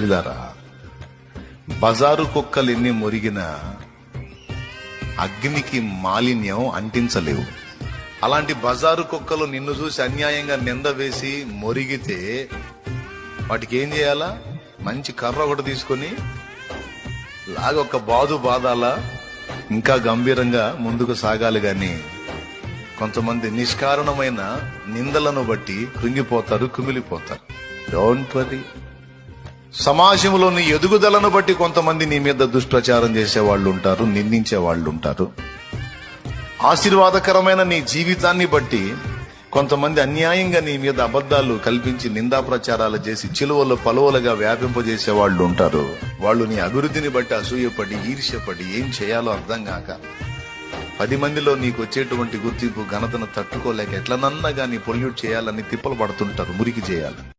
ప్రిలారా, బజారు కుక్కలు ఎన్ని మొరిగినా అగ్నికి మాలిన్యం అంటించలేవు. అలాంటి బజారు కుక్కలు నిన్ను చూసి అన్యాయంగా నింద వేసి మొరిగితే వాటికి ఏం చేయాలా? మంచి కర్ర ఒకటి తీసుకొని లాగొక్క బాదాలా, ఇంకా గంభీరంగా ముందుకు సాగాలి. గాని కొంతమంది నిష్కారణమైన నిందలను బట్టి కృంగిపోతారు, కుమిలిపోతారు. Don't worry. సమాజంలోని ఎదుగుదలను బట్టి కొంతమంది నీ మీద దుష్ప్రచారం చేసే వాళ్ళు ఉంటారు, నిందించే వాళ్ళు ఉంటారు. ఆశీర్వాదకరమైన నీ జీవితాన్ని బట్టి కొంతమంది అన్యాయంగా నీ మీద అబద్ధాలు కల్పించి నిందా ప్రచారాలు చేసి చిలువలు పలువలుగా వ్యాపింపజేసే వాళ్ళు ఉంటారు. వాళ్ళు నీ అభివృద్ధిని బట్టి అసూయపడి, ఈర్ష్యపడి ఏం చేయాలో అర్థం కాక 10 మందిలో నీకు వచ్చేటువంటి గుర్తింపు, ఘనతను తట్టుకోలేక ఎట్లనన్నా గానీ పొల్యూట్ చేయాలని తిప్పలు పడుతుంటారు, మురికి చేయాలని.